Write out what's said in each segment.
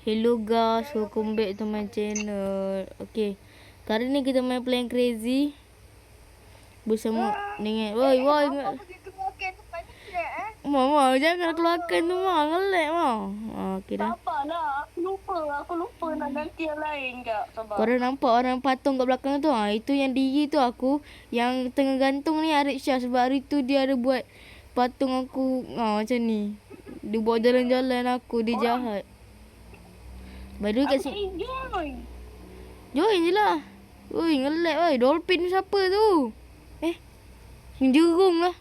Hello guys, welcome back to my channel. Okay, kali ni kita main Plan Crazy bersama dengan Apa pergi keluarkan tu panik Mama, jangan keluarkan tu Mak, ngelak Mak. Okay dah. Sabarlah, aku lupa nak ganti yang lain kak. Sabar. Korang nampak orang patung kat belakang tu? Itu yang diri tu aku. Yang tengah gantung ni Arif Syah. Sebab hari tu dia ada buat patung aku macam ni. Dia buat jalan-jalan aku. Dia jahat. By the way kat sini. Join je lah. Ui, ngelak oi. Dolphin siapa tu? Jerung lah.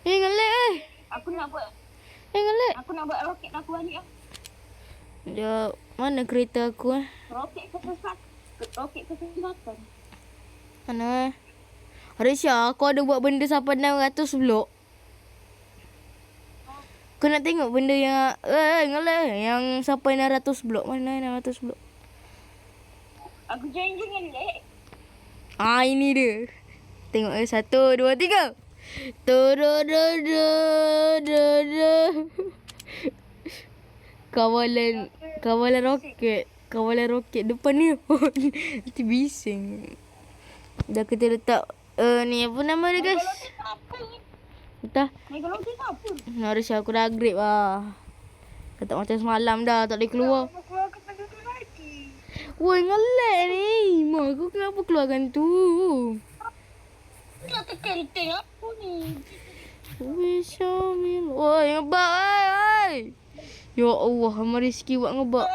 Ngelak oi. Aku nak buat Ngelak. roket aku balik lah. Dia mana kereta aku Roket kesesatan. Mana Arisha, kau ada buat benda sampai 600 blok. Kau nak tengok benda yang ngelak yang sampai 600 blok. Mana 600 blok? Aku join dengan lek. Ini dia. Tengok 1 2 3. Kawalan roket depan ni. Nanti bising. Dah kita letak ni apa nama dia guys? Entah. Megalotin apa? Harus aku dah grab lah. Kata macam semalam dah tak boleh keluar. Aku keluarkan benda tu lagi. Woi ngelak ni. Mak aku kenapa keluarkan tu? Nak terkenting aku ni. Wishamil. Woi ngebak oi. Ya Allah, Hama Rizki buat ngebak.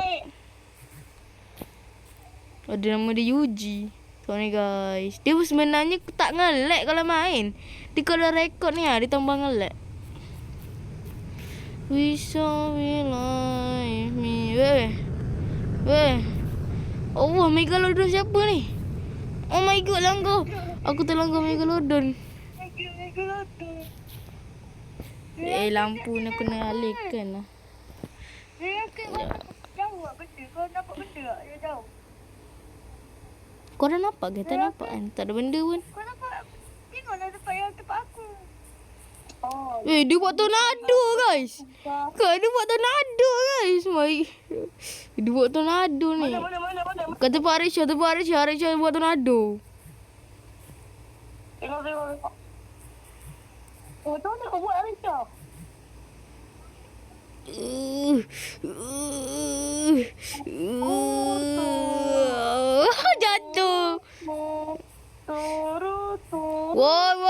Ada nama dia Yuji. Tengok ni guys. Dia sebenarnya tak ngelak kalau main. Dia kalau rekod ni dia tambah ngelak. Wishamilai mi. Weh. Allah, Megalodon siapa ni? Oh my god, langgar. Aku terlanggar Megalodon. Megalodon. Lampu nak kena alihkan lah. Dia jauh lah benda. Kau nampak benda tak? Dia jauh. Kau dah nampak ke? Tak nampak kan? Tak ada benda pun. Kau nampak? Tengoklah tempat aku. Oh. Dia buat tornado guys. Dia buat tornado guys. Dia buat tornado ni. Mana? Kata Pak Arisha buat tornado. Tengok. Oh, tahu nak kau buat Arisha? Jatuh. Wow,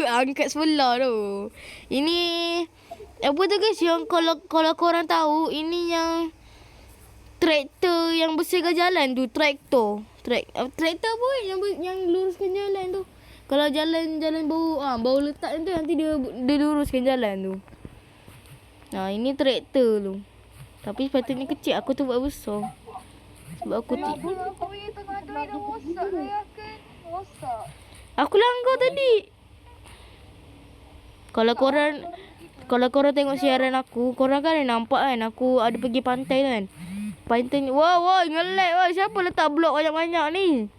angkat sebelah tu. Ini apa tu guys yang kalau korang tahu ini yang traktor yang bersihkan jalan tu, traktor apa yang luruskan jalan tu. Kalau jalan bau letak tu nanti dia luruskan jalan tu. Ini traktor tu. Tapi sepatutnya kecil, aku tu buat besar. Sebab aku Aku langgar tadi. Kalau korang tengok siaran aku, korang kan nampak kan aku ada pergi pantai kan. Pantai ni. Wah, ngelak wah. Siapa letak blok banyak-banyak ni?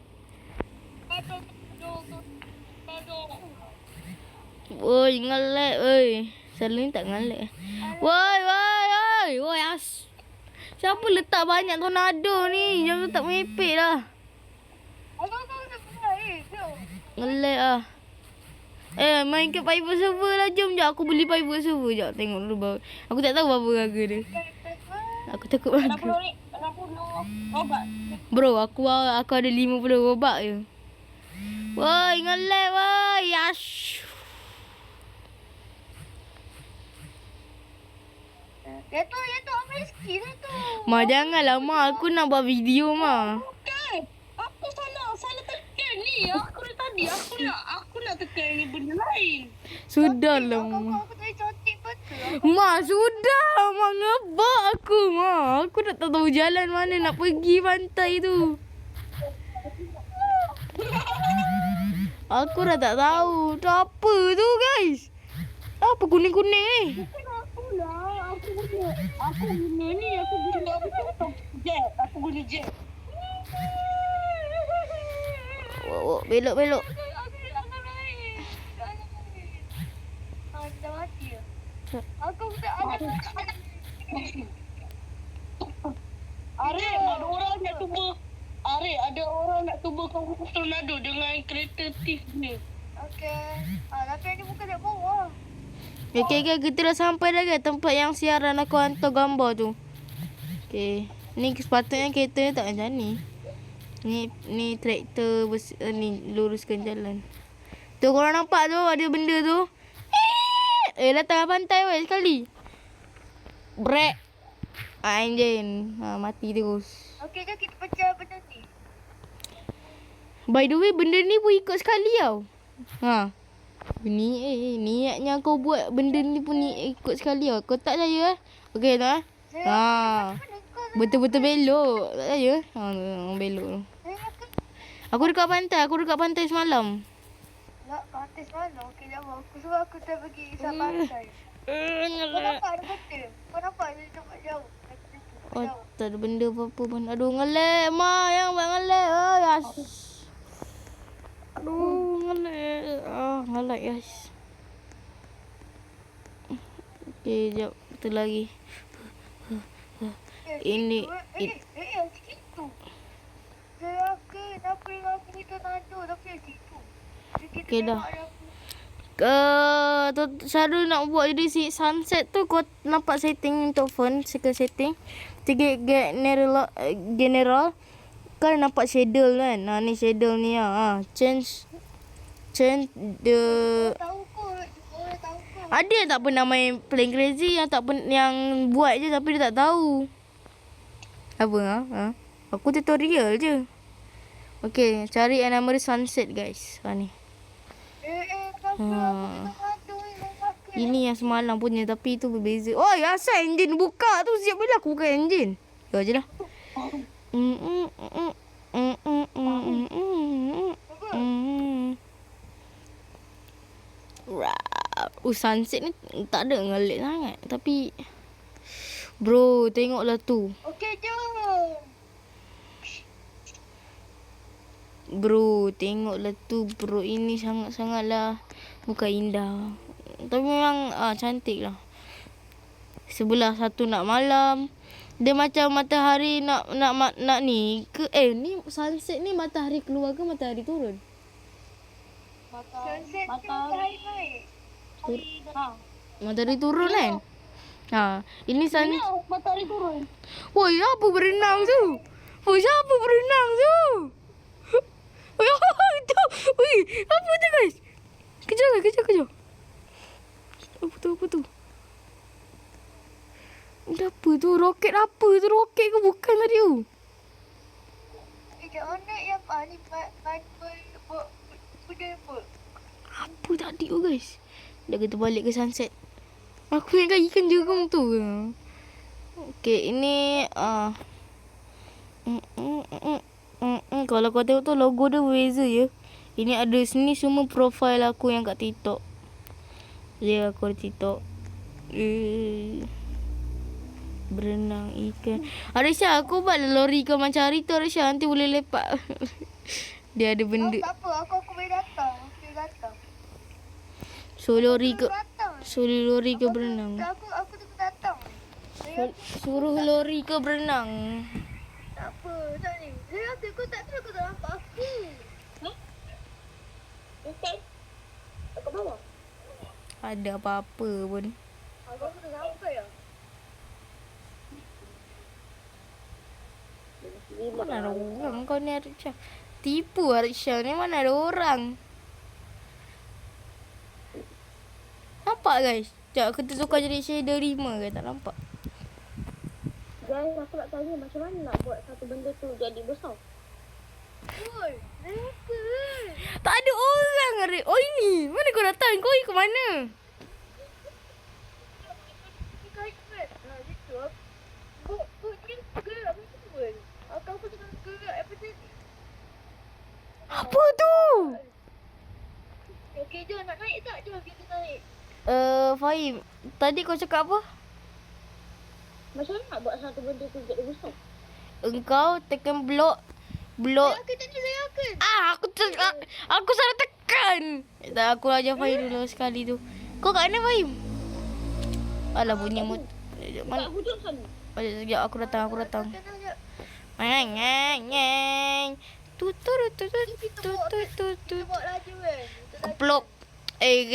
Woi, ngelak woi. Selalu ni tak ngelak. Woi, siapa letak banyak tornado ni? Jangan letak mepek lah. Ngelak lah. Main ke private server lah. Jom je aku beli private server. Sekejap tengok dulu baru. Aku tak tahu berapa harga dia. Aku takut harga. 60 obat. Bro, aku ada 50 obat je. Woi, ngelak woi. Yash. Ya tu Rizky lah tu. Ma janganlah Ma, aku nak buat video Ma. Bukan. Aku salah tekan ni. Aku nak tekan ni benda lain. Sudahlah Ma. Aku tak cantik betul. Ma, sudah Ma ngebak aku Ma. Aku dah tak tahu jalan mana nak pergi pantai tu. Aku dah tak tahu. Tu apa tu guys? Apa kuning-kuning ni? Aku guna ni. Aku jet. Aku guna jet. Belok. Dah mati ya? Aku tak ada. cuba kau tornado dengan kereta thief ni. Okey. Tapi ni bukan nak bawa. Okay, kita dah sampai dah ke tempat yang siaran aku hantar gambar tu. Okay. Ni sepatutnya kereta ni tak macam ni. Ni traktor ni luruskan jalan. Tu korang nampak tu ada benda tu. Lah tengah pantai weh sekali. Brek. Enjin. Mati terus. Okey, jom kita baca benda ni. By the way, benda ni pun ikut sekali tau. Niatnya kau buat benda ni pun ikut sekali tau. Kau tak percaya Okey tak betul-betul belok. Tak percaya? Belok tu. Aku dekat pantai semalam. Nak pantai mana? Okey, jom. Aku suruh aku dah pergi ke pantai. Kau nampak ada benda? Kau nampak dia tempat jauh? Oh, tak ada benda apa-apa pun. Aduh, ngelek. Ma, yang buat ngelek. Aduh, ngelek. Ngelek, guys. Okay, sekejap. Betul lagi. Ini. Situ. Saya kenapa aku ni tornado tapi situ. Okay, dah. Cara nak buat jadi si sunset tu kau nampak setting untuk phone, second setting. Tiga general kan nampak schedule kan. Ni schedule ni change the Tahu kot. Orang tahu kot. ada yang tak pernah main Playing Crazy yang yang buat je tapi dia tak tahu. Apa Aku tutorial je. Okay, cari nama sunset guys. Ni. Ini yang semalam punya tapi itu berbeza. Oh, asal enjin buka tu siap bila aku buka enjin. Ya je lah. Sunset ni tak ada ngelik sangat tapi bro, tengoklah tu. Okey, jom. Bro, tengoklah tu bro. Ini sangat-sangatlah bukan indah. Tapi memang cantik lah. Sebelah satu nak malam. Dia macam matahari nak ni ke ni sunset ni matahari keluar ke matahari turun? Sunset matahari baik. Matahari turun kan? Ini Matahari turun. Woi, apa berenang tu? Woi, siapa berenang tu? Woi, tu. Woi, apa tu guys? Kejar. Apa tu? Apa tu? Roket apa tu? Roket ke bukan tadi tu? Kat mana yang ni benda Apa tadi tu guys? Dah kita balik ke sunset. Aku ingat ikan jerung tu. Okay, ini kalau kau tengok tu logo dia berbeza je. Ini ada sini semua profil aku yang kat TikTok. Ya, aku ada TikTok. Berenang ikan. Arisha, aku buat lori kau macam hari tu Arisha. Nanti boleh lepak. Dia ada benda. tak apa, aku boleh datang. Suruh lori ke berenang. Aku tunggu datang. Suruh lori ke berenang. Tak apa, tak ni. Aku tak tahu kau tak nampak aku. Okey. Aku bawa. Ada apa-apa pun. Aku dah sampai ya. Mana ada orang kau ni Arisha. Tipu Arisha ni, mana ada orang. Nampak guys? Sekejap kita tukar jadi shader 5 ke? Tak nampak. Guys, aku nak tanya macam mana nak buat satu benda tu jadi besar. Oi, kenapa? Tak ada orang Aris. Oh ini. Mana kau datang? Kau ikut mana? Kait kan? Itu. Kau ni gerak betul. Aku tengah gerak apa tadi? Apa tu? Okey, jom nak naik tak? Jom kita naik. Fahim. Tadi kau cakap apa? Macam mana nak buat satu benda tu jadi besar? Engkau tekan blok. Saya akan. Aku salah tekan. Tak, aku ajar Fahim dulu sekali tu. Kau kat mana Fahim? Alah bunyi motor. Tak hujung sana. Sekejap aku datang. Tenang je. Ngeng. Tutur tutut tutut tutut. Kita buat laju kan. Keplok.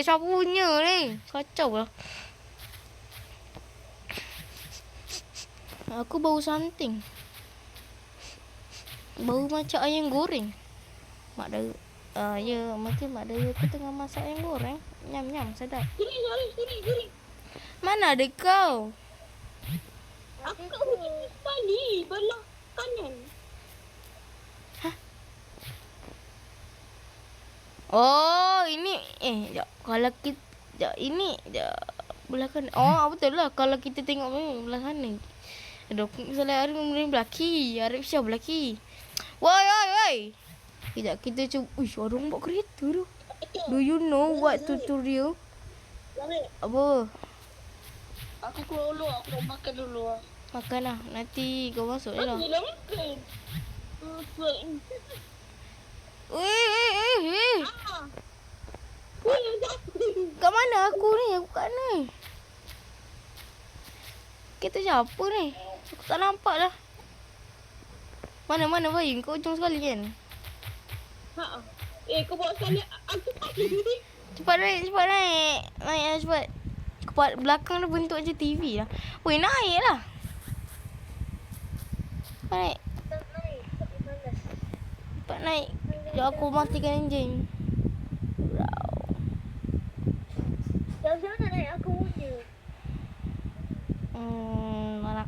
Siapa punya ni? Kacau lah. Aku bau something. Bau macam ayam goreng. Mak Dara. Ya, mungkin Mak Dara aku tengah masak ayam goreng. Nyam-nyam, sedap. Guri. Mana ada kau? Aku kat hujung sekali. Belah kanan. Oh, ini jap. Kalau kita ini belah kanan. Oh, betul lah. Kalau kita tengok belah kanan. Aduh, misalnya Arif kemudian belaki. Arif Syah belaki. Woi. Kejap, kita cuba. Uish, orang buat kereta tu. Do you know what tutorial? Zahir, Apa? aku keluar dulu. Aku nak makan dulu. Makan lah. Nanti kau masuk je lah. Aku nak makan. Weh. Ah. Kat mana aku ni? Aku kat ni. Kereta siapa ni? Aku tak nampak dah. Mana Bayu? Kau ujung sekali kan? Kau bawa sekali. Aku tak boleh. Cepat naik. Naik lah cepat. Kepala belakang tu bentuk macam TV lah. Weh, naik lah. Cepat naik. Tak naik. Tak malas. Cepat naik. Sekejap aku matikan enjin. Jangan nak naik aku punya. Mana?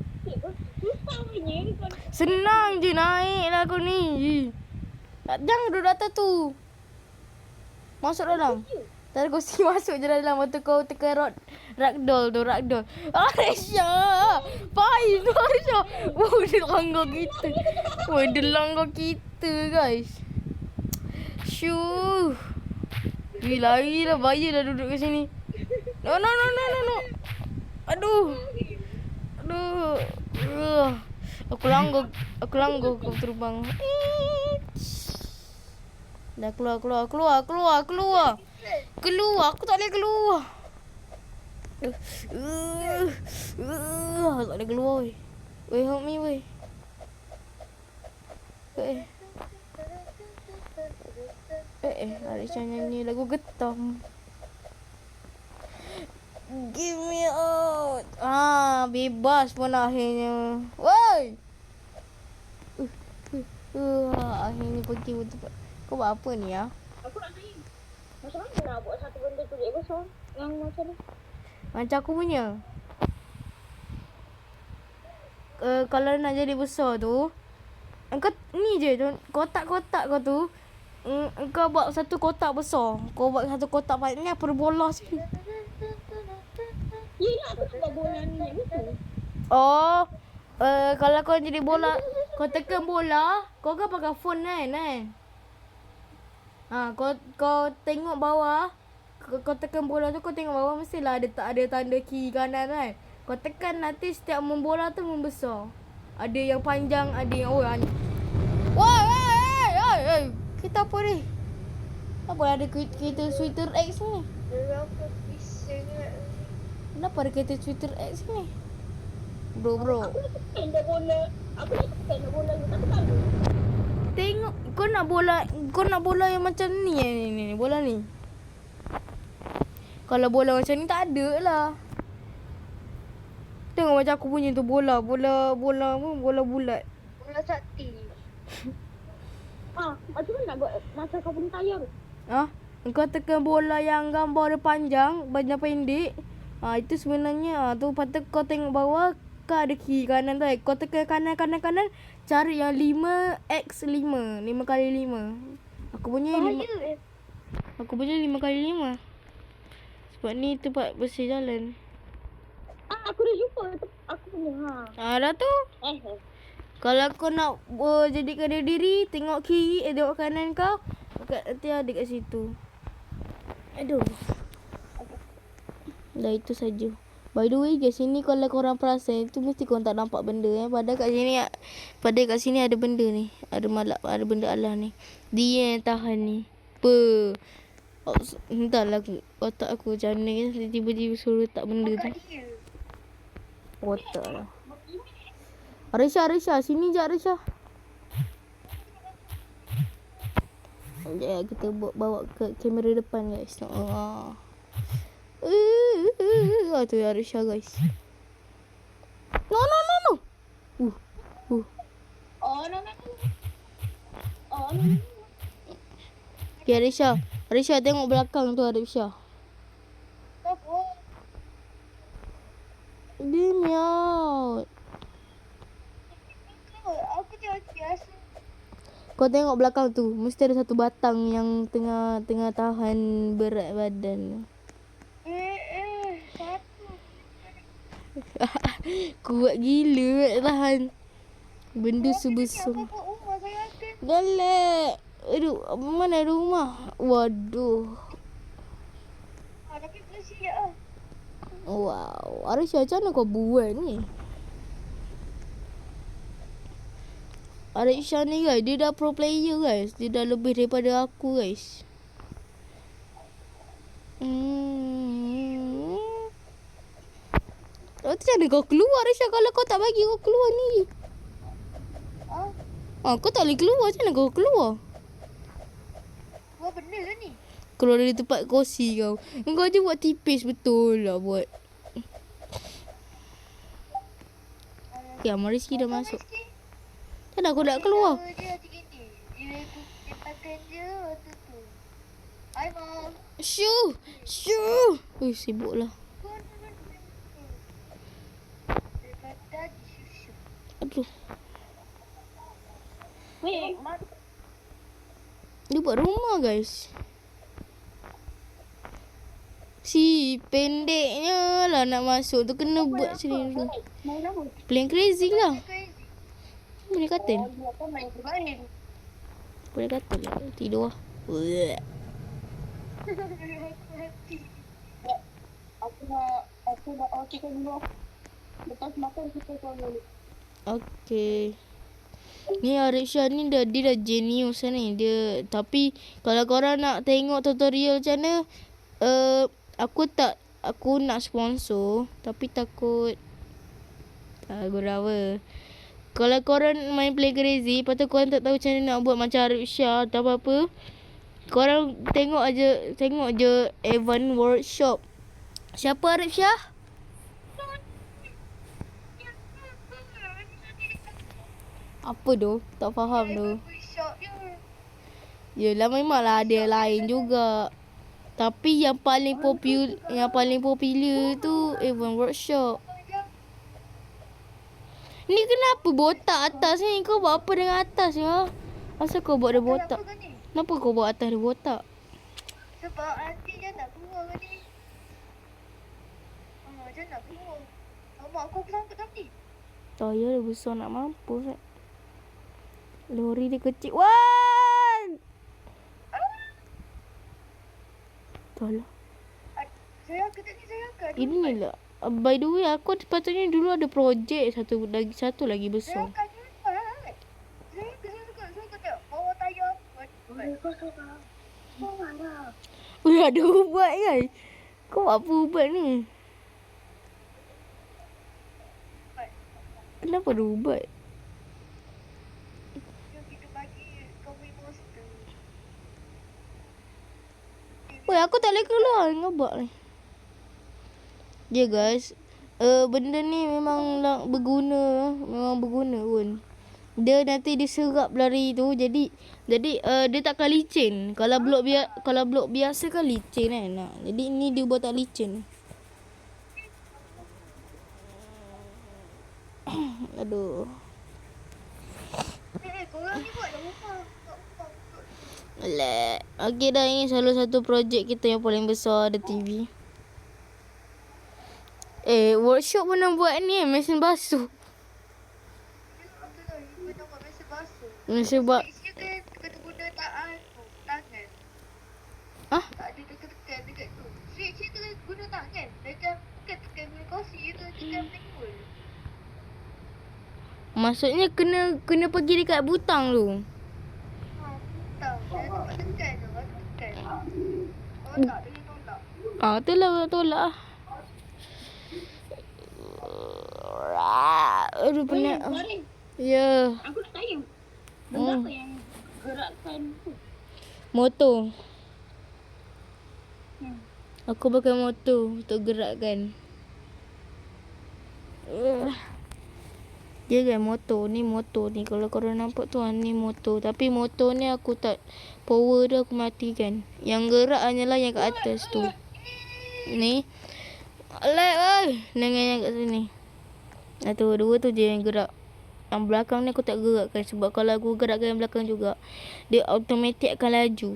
Susah punya. Senang je naik lah kau ni. Jangan duduk atas tu. Masuk dalam. Tadi kau masuk je dalam. Waktu kau tekan ragdoll. Aisyah. Fahim tu Aisyah. Dia langgar kita. Guys. Syuh. Lari lah. Bahaya dah duduk kat sini. No. Aduh. Aku langgar kau terbang. Dah keluar. Aku tak boleh keluar. Tak boleh keluar weh. Weh, help me weh. Aisyah nyanyi lagu getam. Give me out. Bebas pun akhirnya. Woi. Akhirnya pergi betul. Kau buat apa ni ya? Aku nak naik. Macam mana nak buat satu benda tu dia besar? Yang macam ni. Macam aku punya. Kalau nak jadi besar tu, engkau ni je kotak-kotak kau tu. Engkau buat satu kotak besar. Kau buat satu kotak ni apa bola sini. Yelah, aku tak buat bola ni. Betul. Oh. Kalau kau jadi bola, kau tekan bola, kau kan pakai phone kan? Kau tengok bawah, kau tekan bola tu, kau tengok bawah mestilah ada tanda kiri kanan kan? Kau tekan nanti setiap membola tu membesar. Ada yang panjang, ada yang Woi. Kita apa ni? Apa ada kereta Twitter X ni? Berapa bising nak ni. Kenapa ada kereta Twitter X ni? Bro. Aku nak tekan dah bola. Aku nak tekan dah bola ni. Tak tahu. Tengok kau nak bola yang macam ni ni bola ni. Kalau bola macam ni tak ada lah. Tengok macam aku punya tu bola bulat. Bola sakti. Macam mana nak buat macam kau punya tayar tu? Engkau tekan bola yang gambar dia panjang pendek. Itu sebenarnya tu patut kau tengok bawah kau ada kiri kanan tu. Kau tekan kanan cari yang 5x5 kali 5. Aku punya 5 kali 5. Sebab ni tempat bersih jalan. Aku dah jumpa aku punya. Dah tu. Kalau kau nak jadikan dia diri, tengok kiri, tengok kanan kau. Nanti ada kat situ. Aduh. Dah itu saja. By the way guys, sini kalau korang perasan itu mesti korang tak nampak benda Padahal kat sini ada benda ni. Ada benda Allah ni. Dia yang tahan ni. Entahlah otak aku macam mana tiba-tiba suruh letak benda tu. Otak lah. Arisha, sini je Arisha. Ya, kita bawa ke kamera depan guys. Tu Arisha guys. No. Oh, no. Oh, no. Okay, Arisha. Arisha tengok belakang tu Arisha. Apa? Beam me out. Aku tengok biasa. Kau tengok belakang tu. Mesti ada satu batang yang tengah tahan berat badan. Satu. Kuat gila tahan. Benda sebesar. Apa buat rumah saya ada? Galak. Aduh, mana rumah? Waduh. Tapi bersih je. Wow. Arisha, macam mana kau buat ni? Arisha ni guys, dia dah pro player guys. Dia dah lebih daripada aku guys. Macam mana kau keluar Arisha kalau kau tak bagi kau keluar ni? Kau tak boleh keluar. Macam mana kau keluar? Buat benda lah ni. Keluar dari tempat kursi kau. Kau je buat tipis betul lah buat. Ya, Mariski dah masuk. Tak nak aku nak keluar. Dia macam gini. Dia makan je waktu tu. Hai, Mom. Shoo. Sibuk lah. Daripada disusu. Aduh. Wait, Dia buat rumah guys. Si pendeknya lah nak masuk tu kena buat sini dulu. main apa? Playing crazy lah. Crazy. Boleh kata. Dia kan main terbaik. Boleh kata lah. Tidur lah. Bleh. Aku nak okeykan dulu. Lepas makan kita dulu. Okay. Ni Arisha ni dia dah genius lah ni. Dia tapi kalau korang nak tengok tutorial macam mana, aku nak sponsor tapi takut apa. Kalau korang main Play Crazy, lepas tu korang tak tahu macam mana nak buat macam Arisha atau apa-apa, korang tengok je Evan Workshop. Siapa Arisha? Apa tu? Tak faham tu. Shop je. Yelah memanglah ada lain juga. Tapi yang paling popular tu Evan Workshop. Ni kenapa botak atas ni? Kau buat apa dengan atas ni? Asal kau buat dia botak? Apa ni? Kenapa kau buat atas dia botak? Sebab nanti dia nak keluar kan ni. Dia nak keluar. Mak aku sangkut tadi. Tayar dia besar nak mampus. Lori dia kecil. Wan! Tolong. Saya ke tadi saya ke. Ini lah. By the way, aku sepatutnya dulu ada projek satu lagi besar. Saya ke tak bawa tayar. Weh, ada ubat kan? Kau buat apa ubat ni? Kenapa ada ubat? Kita bagi kau punya monster. Weh, aku tak boleh keluar ngabak ni. Ya guys, benda ni memang berguna pun. Dia nanti diserap dari tu, jadi dia takkan licin. Kalau blok biasa kan licin kan. Jadi ni dia buat tak licin. Aduh. Korang ni buat dah rumah. Alah. Okey dah, ini salah satu projek kita yang paling besar ada TV. Workshop pun nak buat ni mesin basuh. Mesin basuh. Dia kena guna tangan. Ah? Tak ada tekan dekat tu. Switch tu kena guna tangan. Dekat tekan punya kursi tu tekan pengul. Maksudnya kena pergi dekat butang tu. Tak. Saya tempat tekan tu. Aku tekan. Tolak. Dia tolak. Itulah tolak lah. Aduh penat. Sorry, Ya. aku nak tanya. Benda apa yang gerakkan tu? Motor. Hmm. Aku pakai motor untuk gerakkan. Dia kan motor ni kalau korang nampak tu ni motor, tapi motor ni aku tak power dia aku matikan. Yang gerak hanyalah yang kat atas tu. Ni lag oi dengan yang kat sini. Tu dua tu je yang gerak. Yang belakang ni aku tak gerakkan sebab kalau aku gerakkan yang belakang juga dia automatik akan laju.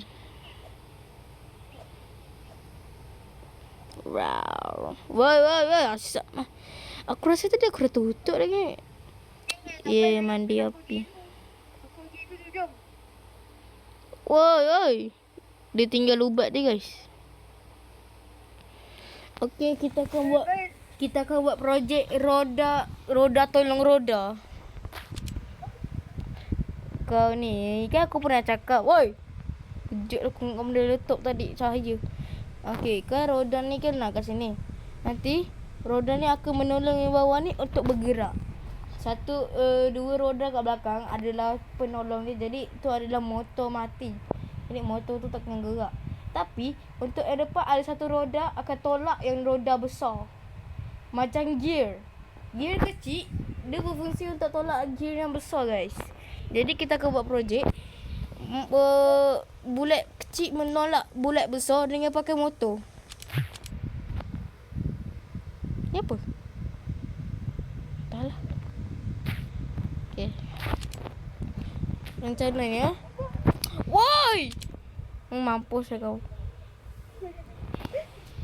Wow. Woi asap. Aku rasa tadi aku dah tutup lagi. Mandi api. Aku pergi ke jom. Woi. Dia tinggal ubat dia guys. Okey, kita akan buat projek roda tolong roda. Kau ni kan aku pernah cakap. Woi. Kejut aku dengan benda letup tadi cahaya. Okey, kan roda ni kan nak kat sini. Nanti roda ni akan menolong yang bawah ni untuk bergerak. Dua roda kat belakang adalah penolong dia. Jadi tu adalah motor mati. Jadi motor tu takkan gerak. Tapi untuk yang depan ada satu roda akan tolak yang roda besar. Macam gear. Gear kecil dia berfungsi untuk tolak gear yang besar guys. Jadi kita akan buat projek bulat kecil menolak bulat besar dengan pakai motor. Ni apa? Entahlah. Okay. Macam mana ya? Woi! Mampus lah kau.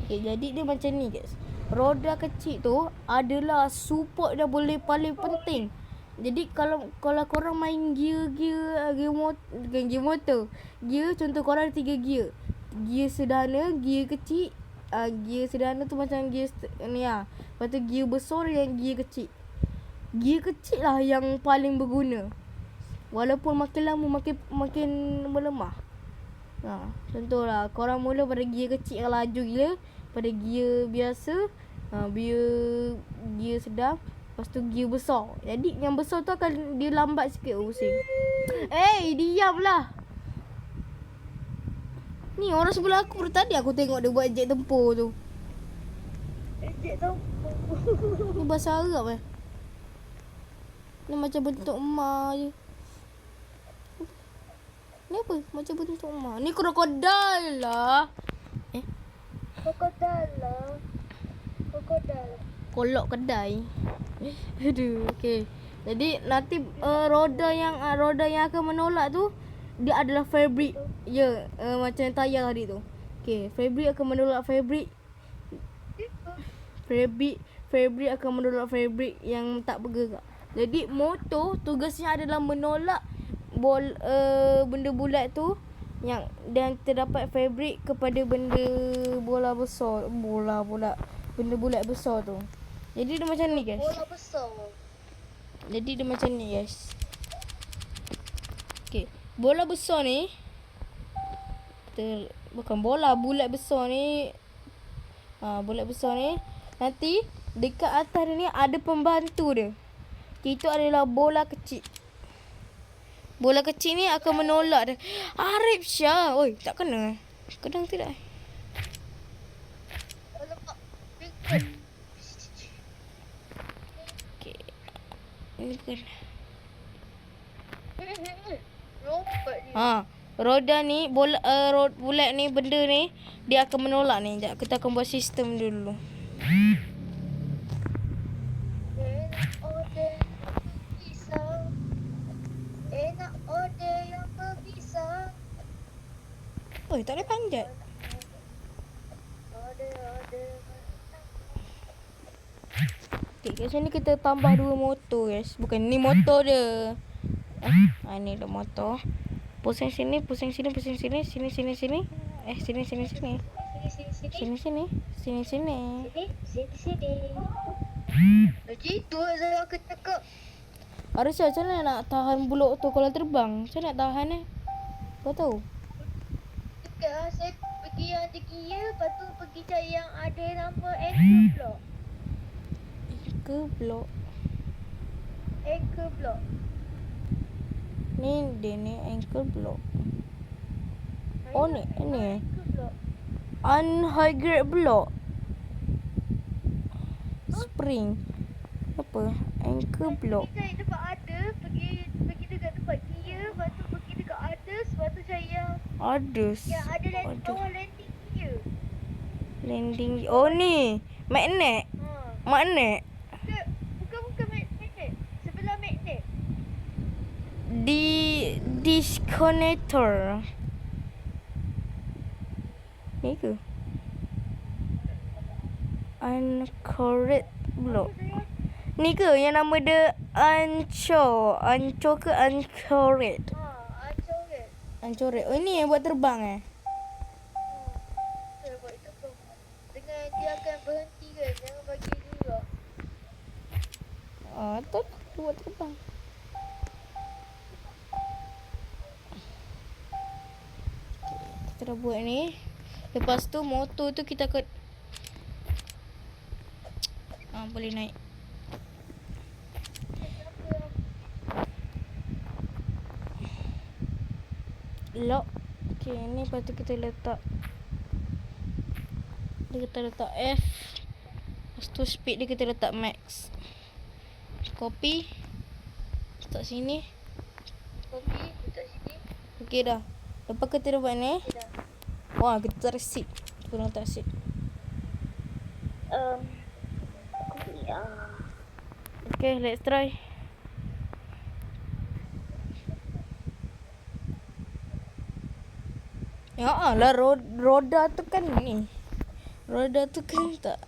Okay, jadi dia macam ni guys. Roda kecil tu adalah support yang boleh paling penting. Jadi kalau korang main gear motor. Gear contoh korang ada 3 gear. Gear sederhana, gear kecil. Gear sederhana tu macam gear ni lah. Lepas tu gear besar yang gear kecil. Gear kecil lah yang paling berguna. Walaupun makin lama makin melemah. Contohlah korang mula pada gear kecil yang laju gila, pada gear biasa, gear sedang, lepas tu gear besar. Jadi yang besar tu akan dia lambat sikit pusing. Diamlah. Ni orang sebelah aku tadi aku tengok dia buat jet tempur tu. Ejek tau. Ni bahasa Arab Ni macam bentuk emak je. Ni apa? Macam bentuk emak. Ni krokodil lah. Krokodil lah. Krokodil. Kolok kedai. Aduh, okey. Jadi nanti roda yang akan menolak tu dia adalah fabrik. Ya, macam tayar tadi tu. Okey, fabrik akan menolak fabrik. Fabrik akan menolak fabrik yang tak bergerak. Jadi motor tugasnya adalah menolak benda bulat tu yang dan terdapat fabrik kepada benda bola besar, benda bulat besar tu. Jadi dia macam ni guys. Bola besar. Jadi dia macam ni guys. Okey, bola besar ni bukan bola bulat besar ni. Bulat besar ni nanti dekat atas ni ada pembantu dia. Itu adalah bola kecil. Bola kecil ni akan menolak dia. Arif Syah. Oi, tak kena. Kedang tidak? Alamak. Okey. Ini bukan. Lompat dia. Roda ni bulat ni benda ni dia akan menolak ni. Sekejap kita akan buat sistem dulu. Enak order yang berbisa. Oi, tak boleh panjat. Order. Okey, kat sini kita tambah 2 motor guys. Bukan ni motor dia. Ni dah motor. Pusing sini. Sini. Sini. Lagi tu saya aku cakap. Arisa macam mana nak tahan buluk tu kalau terbang? Macam mana nak tahan Kau tahu? Dekat saya pergi yang ada gear, lepas tu pergi cari yang ada nama anchor block. Anchor block. Ni dia ni ankle block. Oh ni. Ke pula? High grade block. Spring. Apa? Anchor block. Kita cari tempat ada, pergi dekat tempat dia, lepas tu pergi dekat others, lepas tu cari yang Others. ada Ada. bawah landing dia. Landing. Oh ni. Magnet. Ha. Magnet. Bukan magnet. Sebelah magnet. Disconnector. Ni ke? Anchored block. Ni ke yang nama dia Anchor ke Anchored? Acau kan? Anchored. Oh ni yang buat terbang Saya buat itu pun. Dengan dia akan berhenti kan. Jangan bagi juga. Tu buat terbang. Kita dah buat ni. Lepas tu motor tu kita akan boleh naik. Lock. Okay, ni lepas tu kita letak F. Lepas tu speed dia kita letak max. Copy. Letak sini. Kopi letak sini. Okay dah. Lepas kita dah buat ni. Okay dah. Wah, kita tarik seat. Kita nak letak seat. Kopi Okay, let's try. Ya lah, roda tu kan ni. Roda tu kan tak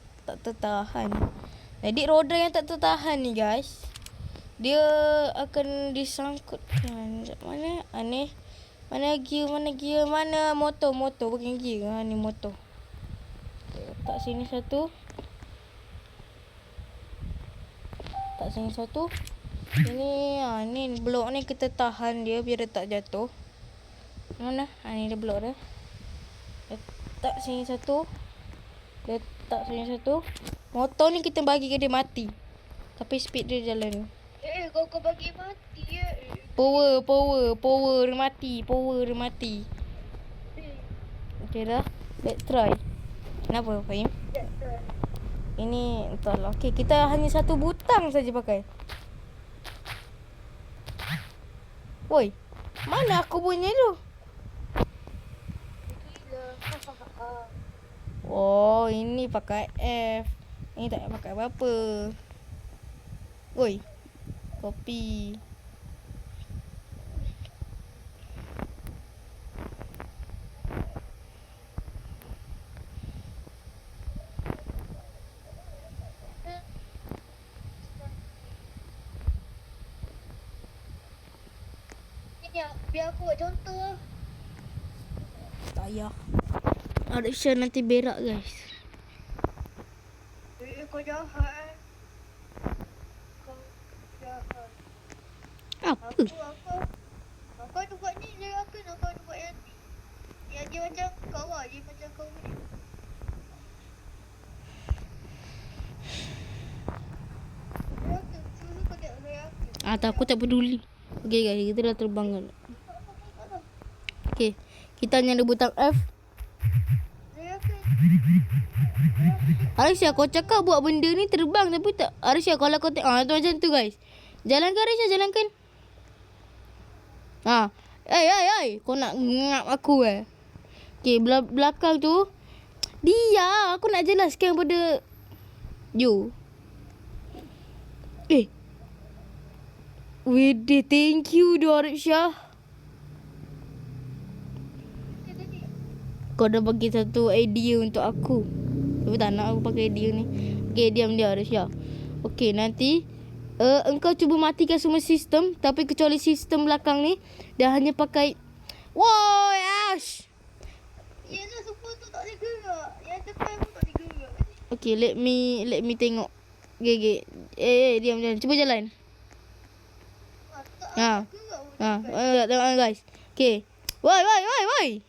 tertahan. Jadi roda yang tak tertahan ni guys, dia akan disangkutkan. Mana? Ni. Mana gear? Mana motor? Bukan gear. Ni motor. Letak sini satu. Tak sini satu. Ini ni blok ni kita tahan dia biar dia tak jatuh. Mana? Ni dia blok dia. Letak sini satu. Letak sini satu. Motor ni kita bagi ke dia mati. Tapi speed dia jalan. Kau bagi mati ya. Power dia mati. Okay dah. Let's try. Kenapa Fahim? Ini entahlah. Okay, kita hanya satu butang saja pakai. Woi, mana aku punya tu? Oh, ini pakai F. Ini tak payah pakai apa-apa. Woi, kopi. Biar aku buat contoh. Tak payah. Arifsha nanti berak guys. Kau jahat. Kau jahat. Apa? Kau tu buat ni je aku nak kau buat yang ni. Yang dia macam kau lah. Dia macam kau ni. Aku suruh kau tengok saya aku. Tak, aku tak peduli. Okay guys, kita dah terbang kan. Okay, kita hanya ada butang F. Arisha, kau cakap buat benda ni terbang tapi tak. Arisha, kalau kau tengok tu macam tu guys. Jalankan Arisha, jalankan. Kau nak ngap aku Okay, belakang tu. Dia, aku nak jelaskan pada you. Wede, thank you doh Arisha. Kau dah bagi satu idea untuk aku. Tapi tak nak aku pakai idea ni. Okay, diam dia Arisha. Okay, nanti engkau cuba matikan semua sistem. Tapi kecuali sistem belakang ni. Dah hanya pakai. Woi, Ash! Yelah, semua tu tak boleh gerak. Yang depan pun tak boleh gerak. Okay, let me tengok. Okay. Diam. Cuba jalan. Tengok guys. Okay. Woi.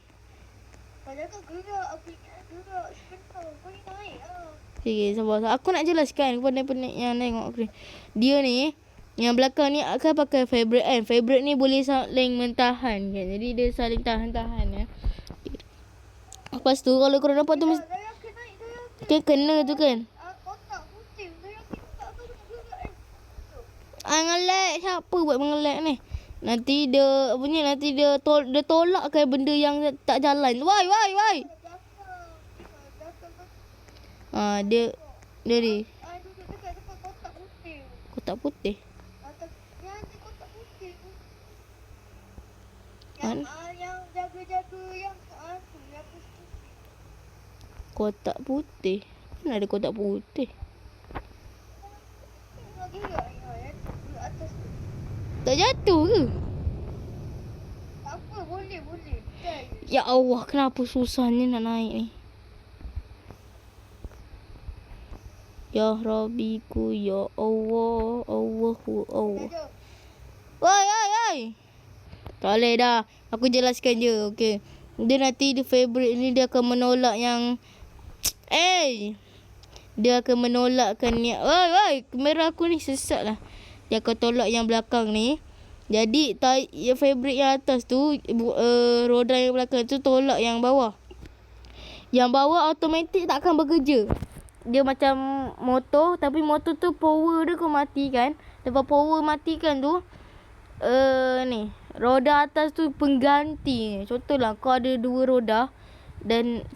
Padahal kau gerak. Aku ingat gerak. Sebentar. Kau ni naik lah. Okay, sabar. Aku nak jelaskan kepada penik yang tengok aku. Dia ni, yang belakang ni akan pakai fabric kan. Fabric ni boleh saling mentahan kan. Jadi dia saling tahan-tahan ya. Okay. Lepas tu kalau korang nampak tu mesti Dah yakin naik, dah yakin. kan kena tu kan. Kotak putih. Dah yakin tak tahu gerak. Ngelak. Siapa buat mengelak ni? Nanti dia apa ni? Nanti dia tolak kan benda yang tak jalan. Wai. Belakang. Dia ni Duduk dekat kotak putih. kotak putih. Atas yang ada kotak putih tu. Mana? Yang jaga-jaga yang tu yang putih. Kotak putih. Mana ada kotak putih? Lagi gerak yang di atas tu. Tak jatuh ke? Tak apa, boleh. Try. Ya Allah, kenapa susahnya nak naik ni? Ya Rabbiku, ya Allah, Allahu Allah. Dah jom. Wai. Tak boleh dah. Aku jelaskan je, okey. Dia nanti di favorite ni dia akan menolak yang dia akan menolakkan ni. Wai, kamera aku ni sesat lah. Dia akan tolak yang belakang ni. Jadi yang favorite yang atas tu roda yang belakang tu tolak yang bawah. Yang bawah automatik tak akan bekerja. Dia macam motor, tapi motor tu power dia kau matikan. Lepas power matikan tu ni roda atas tu pengganti. Contohlah kau ada 2 roda dan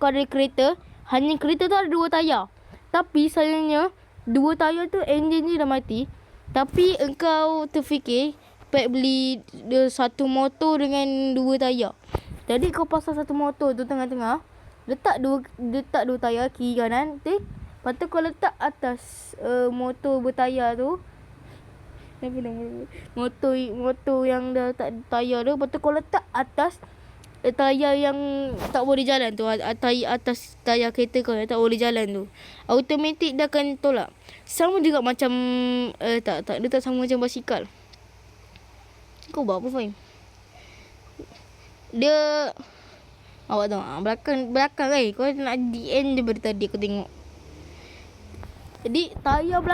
kau ada kereta, hanya kereta tu ada 2 tayar. Tapi sayangnya 2 tayar tu enjin dia dah mati. Tapi engkau terfikir Pak beli satu motor dengan 2 tayar. Jadi kau pasang satu motor tu tengah-tengah, letak dua tayar kiri kanan, lepas tu kau letak atas motor bertayar tu. Motor yang dah tak tayar tu, lepas tu kau letak atas tayar yang tak boleh jalan tu, atas tayar kereta kau yang tak boleh jalan tu. Automatik dia akan tolak. Sama juga macam tak dia tak sama macam basikal. Kau buat apa Fahim? Dia awak tahu belakang kau nak DN daripada tadi aku tengok. Jadi tayar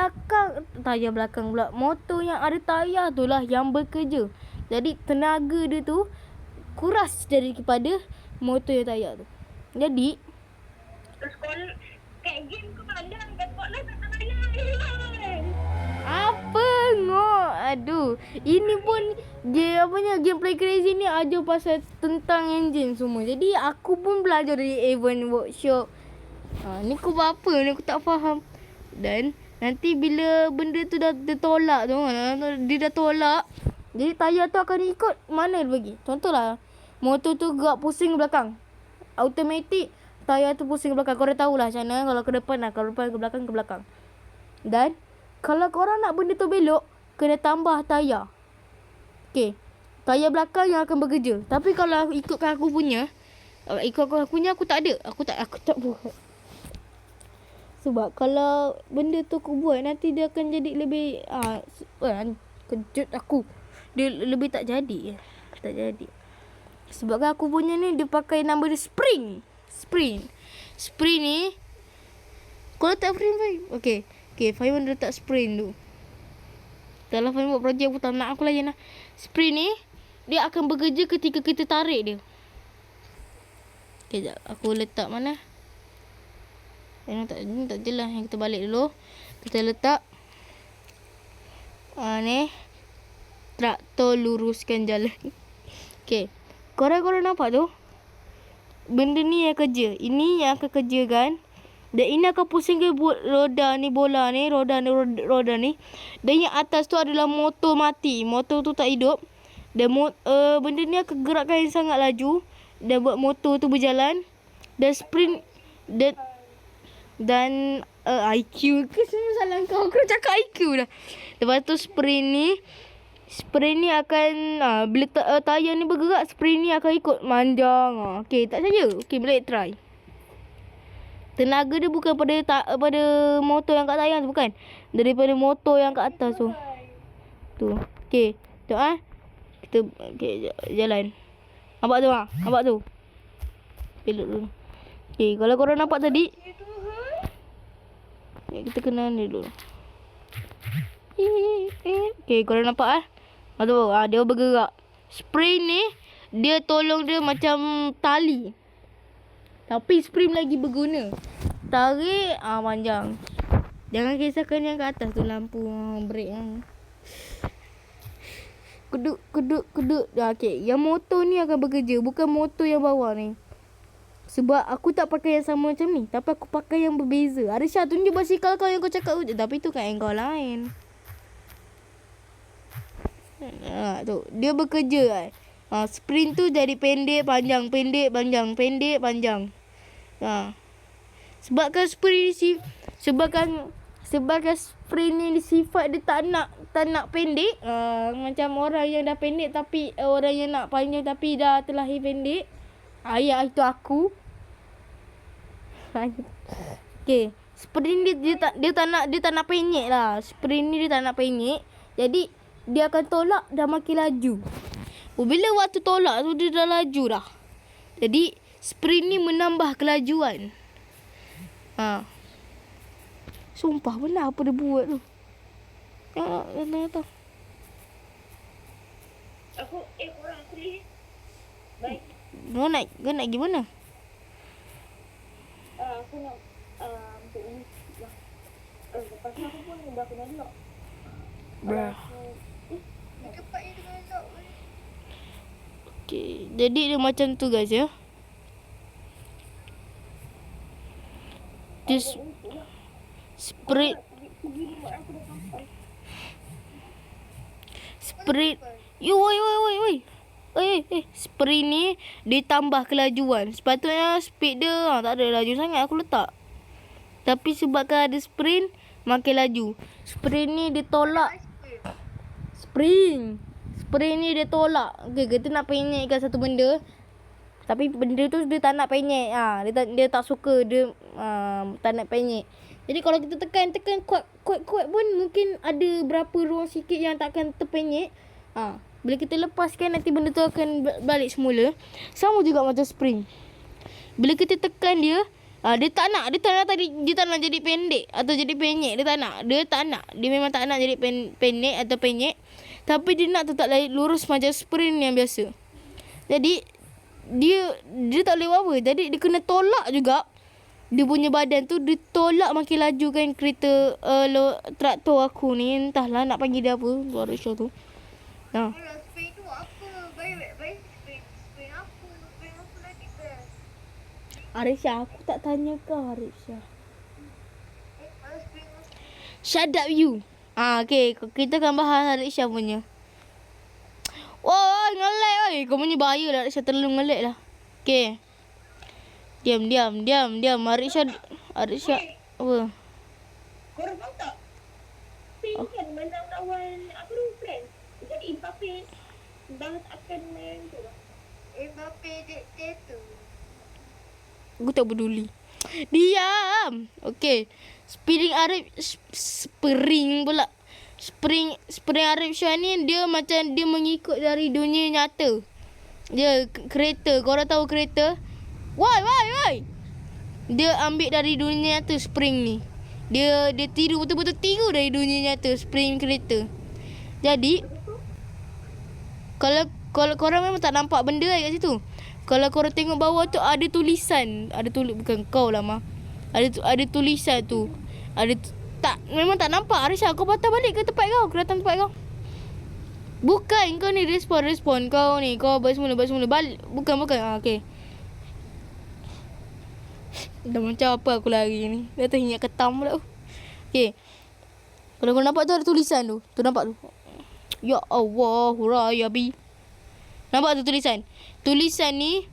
belakang pula, motor yang ada tayar tu lah yang bekerja. Jadi tenaga dia tu kuras daripada motor yang tayar tu. Jadi Terus kau kat game kau pandang kat spotlight tak tayar. apa ngok? Aduh, ini pun gameplay crazy ni ajar pasal tentang enjin semua. Jadi aku pun belajar dari Avon Workshop. Ni aku buat apa ni aku tak faham. Dan nanti bila benda tu dah tolak tu, dia dah tolak, jadi tayar tu akan ikut mana dia bagi. Contohlah motor tu gerak pusing ke belakang, automatik tayar tu pusing ke belakang. Korang tahulah macam mana. Kalau ke depan lah, kalau depan ke belakang. Dan kalau korang nak benda tu belok, kena tambah tayar. Okey, tayar belakang yang akan bekerja. Tapi kalau ikutkan aku punya, aku tak ada. Aku tak buat. Sebab kalau benda tu aku buat, nanti dia akan jadi lebih kejut aku. Dia lebih tak jadi. Sebab kan aku punya ni dia pakai nama dia Spring ni. Kau letak Spring Fahim? Okay, Fahim letak Spring tu. Kalau Fahim buat projek aku tak nak aku layan lah. Spring ni dia akan bekerja ketika kita tarik dia. Okay, sekejap. Aku letak mana? Ini tak jelas. Yang kita balik dulu. Kita letak ni traktor luruskan jalan. Okay, korang nampak tu? Benda ni yang kerja. Ini yang akan kerja kan. Dan ini akan pusingkan roda ni, bola ni, roda ni. Dan yang atas tu adalah motor mati. Motor tu tak hidup. Dan benda ni akan gerakkan yang sangat laju dan buat motor tu berjalan. Dan sprint dan IQ ke semua salah kau. Aku cakap IQ dah. Lepas tu sprint ni akan bila tayar ni bergerak, sprint ni akan ikut manjang. Okey, tak saja. Okey, boleh try. Tenaga dia bukan pada motor yang kat tayar tu, bukan. Daripada motor yang kat atas tu. Tu. Okey. Tengok kita jalan. Nampak tu Nampak tu. Belok dulu. Okey, kalau korang nampak tadi, kita kena ni dulu. Okey, korang nampak dia bergerak. Spray ni dia tolong dia macam tali. Tapi spring lagi berguna. Tarik panjang. Jangan kisahkan yang kat atas tu lampu brake Keduk. Okey, yang motor ni akan bekerja, bukan motor yang bawah ni. Sebab aku tak pakai yang sama macam ni, tapi aku pakai yang berbeza. Arisha, tunjuk basikal kau yang kau cakap tu. Tapi tu kan engkau lain. Tu dia bekerja kan. Sprint tu jadi pendek panjang, pendek panjang, pendek panjang. Sebabkan sprint ni sifat dia tak nak pendek. Macam orang yang dah pendek tapi orang yang nak panjang tapi dah terlahir pendek. Ya, itu aku. Okey, sprint dia tak nak penyek lah. Sprint ni dia tak nak penyek. Jadi dia akan tolak dan makin laju. Bila waktu tolak tu dia dah laju dah. Jadi sprint ni menambah kelajuan. Sumpah benar apa dia buat tu. Tengok. Korang aku lihat. Baik. Kau nak pergi mana? Aku nak untuk ini. Lepas tu aku pun dah kena lock. Bruh. Tempatnya dengan lock. Okay, jadi dia macam tu guys ya. This sprint woi. Sprint ni ditambah kelajuan. Sepatutnya speed dia tak ada laju sangat aku letak. Tapi sebabkan ada sprint makin laju. Sprint ni ditolak. Sprint ni dia tolak. Okay, kita nak penyekkan satu benda. Tapi benda tu dia tak nak penyek. Dia tak suka, dia tak nak penyek. Jadi kalau kita tekan kuat pun mungkin ada berapa ruang sikit yang takkan terpenyek. Bila kita lepaskan nanti benda tu akan balik semula. Sama juga macam spring. Bila kita tekan dia, dia tak nak jadi pendek atau jadi penyek. Dia tak nak. Dia memang tak nak jadi pendek atau penyek. Tapi dia nak tetap lurus macam sprint yang biasa. Jadi dia tak boleh apa. Jadi dia kena tolak juga. Dia punya badan tu dia tolak makin laju kan kereta traktor aku ni. Entahlah nak panggil dia apa. Luar Malaysia tu. Kalau spring tu apa? Baik spring apa? Spring apa lagi best? Arisha, aku tak tanya kau Arisha. Kalau spring apa? Shut up you. Okay, kita akan bahas Arisha punya. Ngelek oi. Kau punya bahaya lah Arisha, terlalu ngelek lah. Okay. Diam. Arisha apa? Korang tahu tak? Spain kan lawan apa tu friends. Jadi Mbappe dah akan main tu lah. Mbappe dictator. Aku tak peduli. Diam. Okay. Spring Arabia ni dia macam dia mengikut dari dunia nyata. Dia kereta. Korang tahu kereta? Why? Dia ambil dari dunia nyata spring ni. Dia tiru betul-betul tiru dari dunia nyata spring kereta. Jadi kalau korang memang tak nampak benda kat situ. Kalau korang tengok bawah tu ada tulisan. Bukan kau lah mah. Ada tulisan tu. Memang tak nampak. Arisha, kau patah balik ke tempat kau. Ke datang tempat kau. Bukan kau ni respon kau ni. Kau buat semula. Balik. Bukan. Okay. Dah macam apa aku lari ni. Dah teringat ketam pula. Okay. Kalau kau nampak tu ada tulisan tu. Tu nampak tu. Ya Allah. Huraya bi. Nampak tu tulisan. Tulisan ni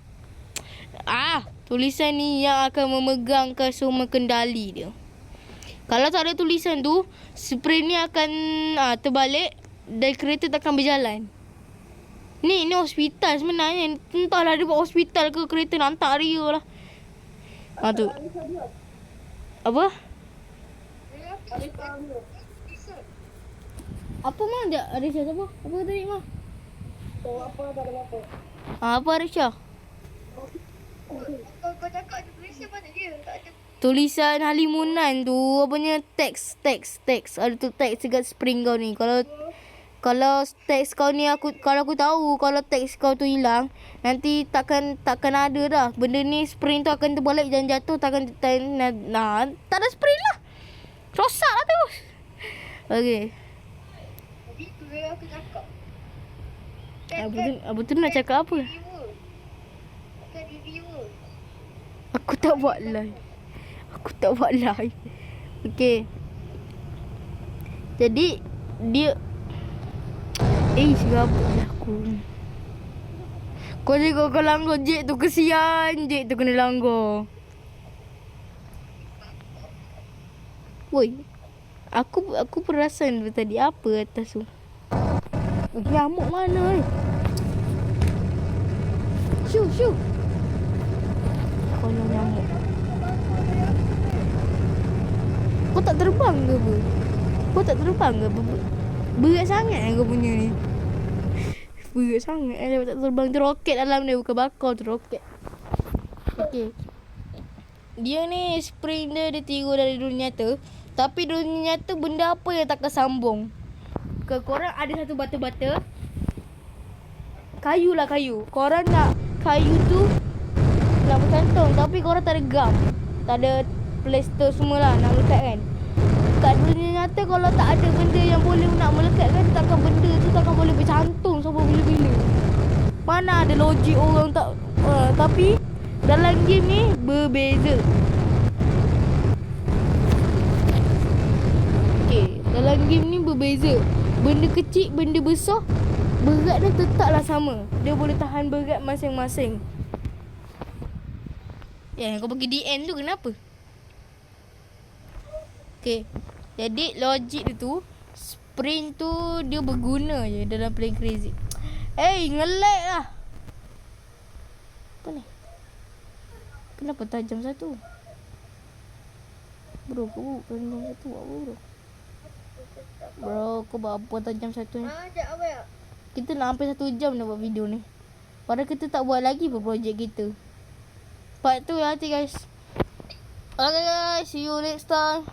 yang akan memegangkan semua kendali dia. Kalau tak ada tulisan tu, sprint ni akan terbalik dan kereta tak akan berjalan. Ni hospital sebenarnya. Entahlah dia buat hospital ke kereta nak hantar Ria lah. Tu. Apa? Apa mah dia? Arisha siapa? Apa tadi mah? Apa tak ada apa. Apa Arisha? Kau cakap ada tulisan mana dia? Tak ada. Tulisan Halimunan tu apanya teks. Ada tu teks dekat spring kau ni. Kalau Kalau teks kau ni kalau aku tahu kalau teks kau tu hilang, nanti takkan ada dah. Benda ni spring tu akan terbalik dan jatuh takkan tak ada spring lah. Rosak lah tu. Okey. Jadi tu yang aku cakap. Apa tu nak cakap apa? Reviewer. Bukan reviewer. Aku tak buat live. Okey. Jadi dia serabut aku. Kau juga kau langgar Jek tu, kesian Jek tu kena langgar. Woi. Aku perasan tadi apa atas tu. Nyamuk mana ni? Shoo. Konon nyamuk. Kau tak terbang ke apa? Berat sangat kau punya ni. Berat sangat dia tak terbang. Tu roket dalam dia, bukan bakar tu roket. Okey. Dia ni spring dia tiru dari dunia nyata. Tapi dunia nyata benda apa yang takkan sambung? Korang ada satu bata-bata. Kayu. Korang nak kayu tu nak bercantum. Tapi korang tak ada gam. Tak ada plaster semualah nak lekat kan. Kat dunia nyata kalau tak ada benda yang boleh nak melekatkan, benda tu takkan boleh bercantum sampai bila-bila. Mana ada logik orang tak tapi dalam game ni berbeza. Okey, dalam game ni berbeza. Benda kecil, benda besar, berat dia tetaplah sama. Dia boleh tahan berat masing-masing. Kau pergi DN tu kenapa? Okey. Jadi logik dia tu, spring tu dia berguna je dalam Plane Crazy. Ngelag lah. Apa ni? Kenapa tajam satu? Bro, kau tajam satu buat apa bro? Bro, kau buat apa tajam satu ni? Sekejap apa ya? Kita nak sampai 1 jam nak buat video ni. Padahal kita tak buat lagi pun projek kita. Part tu hati guys. Okay guys, see you next time.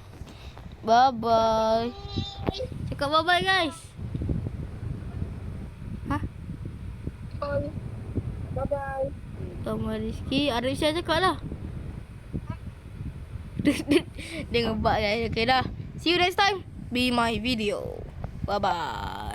Bye-bye. Cakap bye-bye guys. Bye-bye. Kamu Rizky. Ada Isya cakap lah. Dia ngebak guys. Okay dah. See you next time. Be my video. Bye-bye.